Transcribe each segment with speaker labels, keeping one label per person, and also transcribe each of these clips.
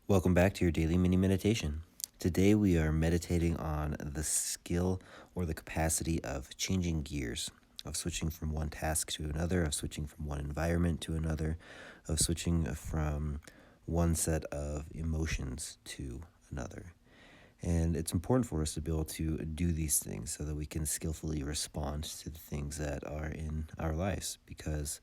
Speaker 1: Welcome back to your daily mini meditation. Today we are meditating on the skill or the capacity of changing gears, of switching from one task to another, of switching from one environment to another, of switching from one set of emotions to another. And it's important for us to be able to do these things so that we can skillfully respond to the things that are in our lives because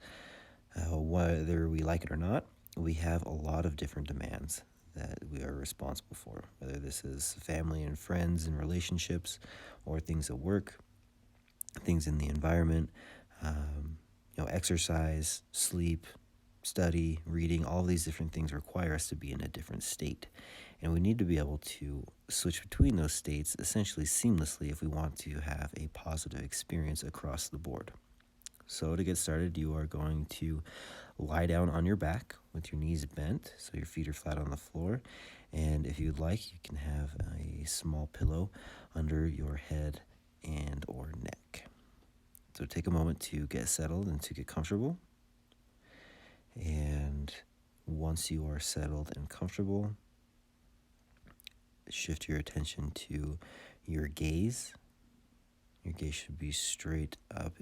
Speaker 1: whether we like it or not, we have a lot of different demands that we are responsible for, whether this is family and friends and relationships or things at work, things in the environment, exercise, sleep, study, reading, all of these different things require us to be in a different state. And we need to be able to switch between those states essentially seamlessly if we want to have a positive experience across the board. So to get started, you are going to lie down on your back with your knees bent so your feet are flat on the floor. And if you'd like, you can have a small pillow under your head and or neck. So take a moment to get settled and to get comfortable. And once you are settled and comfortable, shift your attention to your gaze. Your gaze should be straight up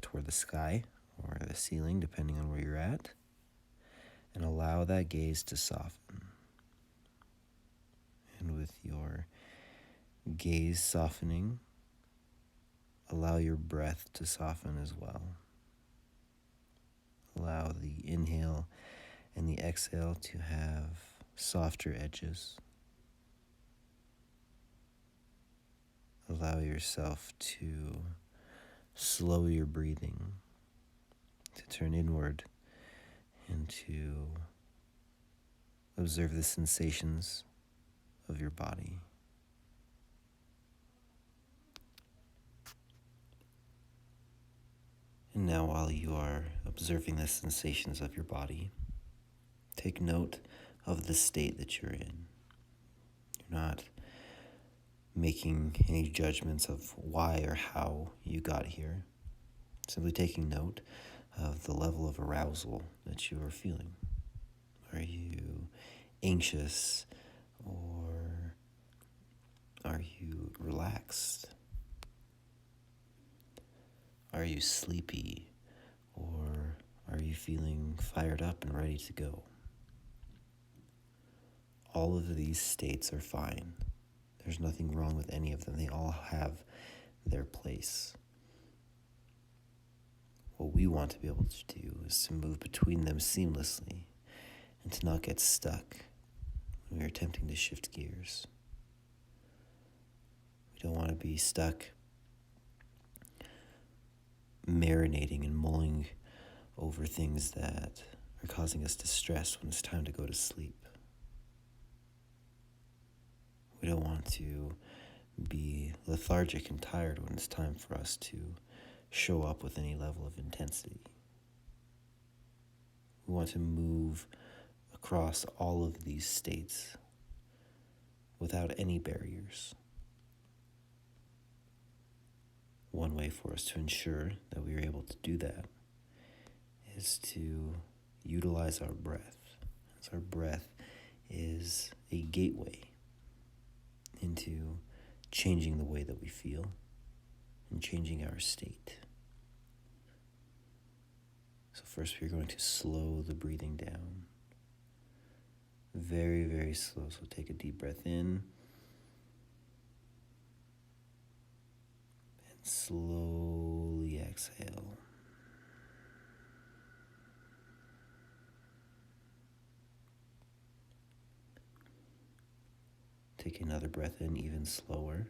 Speaker 1: toward the sky or the ceiling, depending on where you're at, and allow that gaze to soften. And with your gaze softening, allow your breath to soften as well. Allow the inhale and the exhale to have softer edges. Allow yourself to slow your breathing, to turn inward and to observe the sensations of your body. And now, while you are observing the sensations of your body, take note of the state that you're in. You're not making any judgments of why or how you got here. Simply taking note of the level of arousal that you are feeling. Are you anxious or are you relaxed? Are you sleepy or are you feeling fired up and ready to go? All of these states are fine. There's nothing wrong with any of them. They all have their place. What we want to be able to do is to move between them seamlessly and to not get stuck when we're attempting to shift gears. We don't want to be stuck marinating and mulling over things that are causing us distress when it's time to go to sleep. We don't want to be lethargic and tired when it's time for us to show up with any level of intensity. We want to move across all of these states without any barriers. One way for us to ensure that we are able to do that is to utilize our breath, as our breath is a gateway into changing the way that we feel and changing our state. So first we're going to slow the breathing down. Very, very slow. So take a deep breath in and slowly exhale. Take another breath in even slower.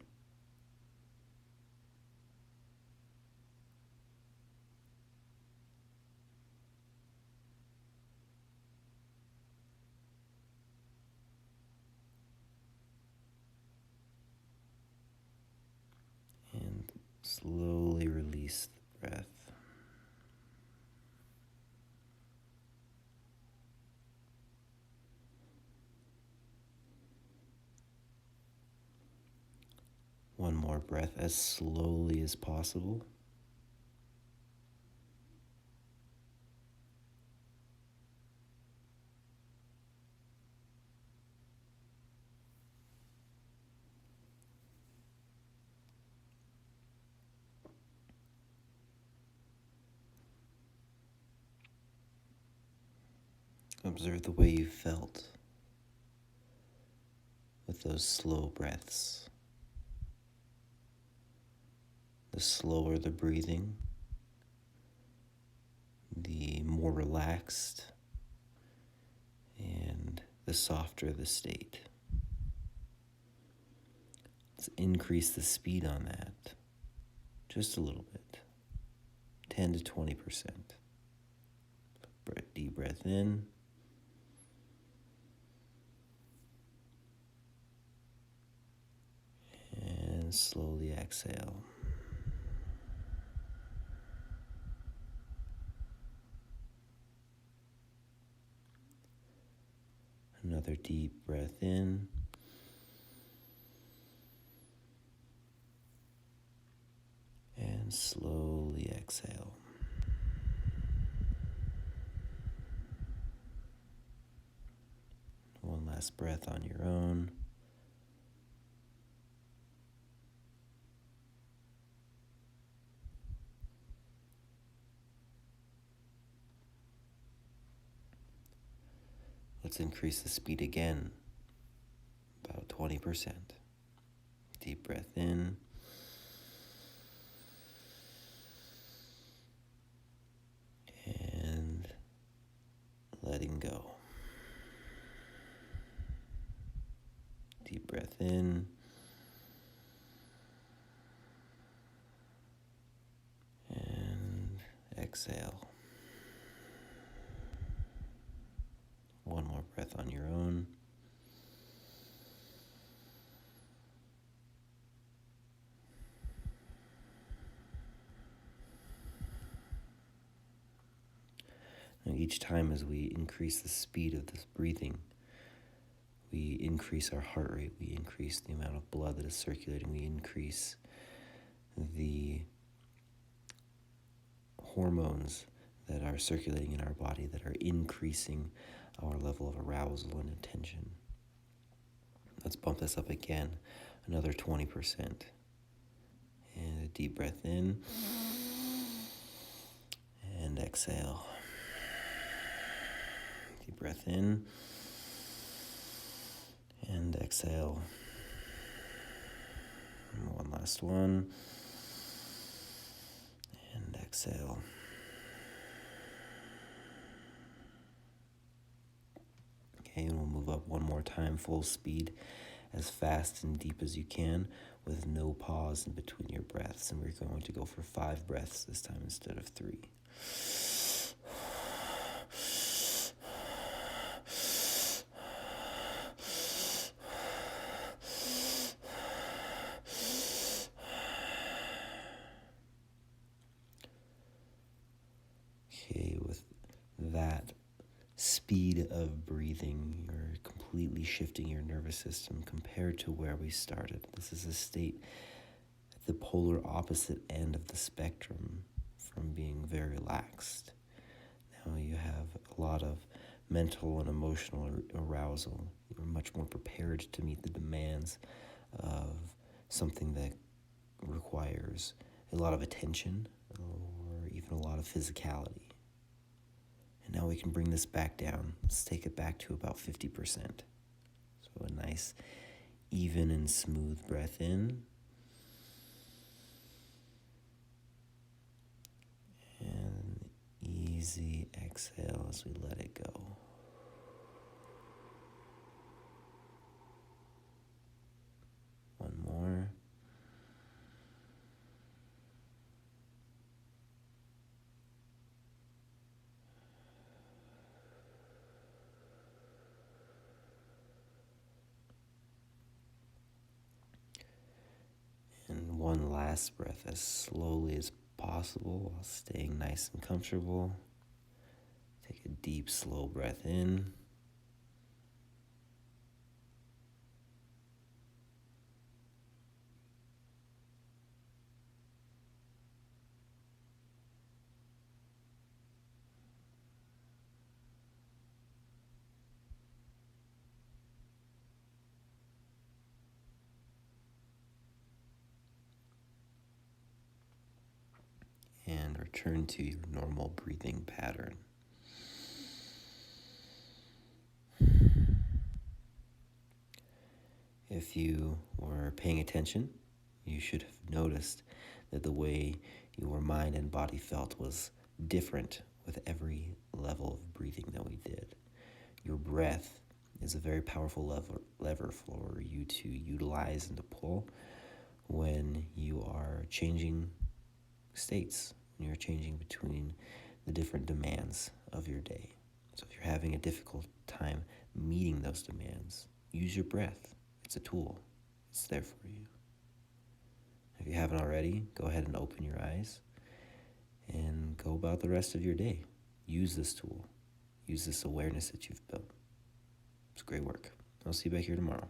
Speaker 1: And slowly release the breath. One more breath as slowly as possible. Observe the way you felt with those slow breaths. The slower the breathing, the more relaxed and the softer the state. Let's increase the speed on that just a little bit, 10 to 20%. Deep breath in. And slowly exhale. Another deep breath in. And slowly exhale. One last breath on your own. Let's increase the speed again, about 20%. Deep breath in. And letting go. Deep breath in. And exhale. One more breath on your own. Now each time as we increase the speed of this breathing, we increase our heart rate, we increase the amount of blood that is circulating, we increase the hormones that are circulating in our body that are increasing our level of arousal and attention. Let's bump this up again, another 20%. And a deep breath in and exhale. Deep breath in and exhale. And one last one. And exhale. Okay, and we'll move up one more time, full speed, as fast and deep as you can, with no pause in between your breaths. And we're going to go for 5 breaths this time instead of 3. Okay, with that speed of breathing, you're completely shifting your nervous system compared to where we started. This is a state at the polar opposite end of the spectrum from being very relaxed. Now you have a lot of mental and emotional arousal. You're much more prepared to meet the demands of something that requires a lot of attention or even a lot of physicality. And now we can bring this back down. Let's take it back to about 50%. So a nice, even and smooth breath in. And easy exhale as we let it go. One more. And one last breath as slowly as possible while staying nice and comfortable. Take a deep, slow breath in. And return to your normal breathing pattern. If you were paying attention, you should have noticed that the way your mind and body felt was different with every level of breathing that we did. Your breath is a very powerful lever for you to utilize and to pull when you are changing states, when you're changing between the different demands of your day. So if you're having a difficult time meeting those demands, use your breath. It's a tool. It's there for you. If you haven't already, go ahead and open your eyes and go about the rest of your day. Use this tool. Use this awareness that you've built. It's great work. I'll see you back here tomorrow.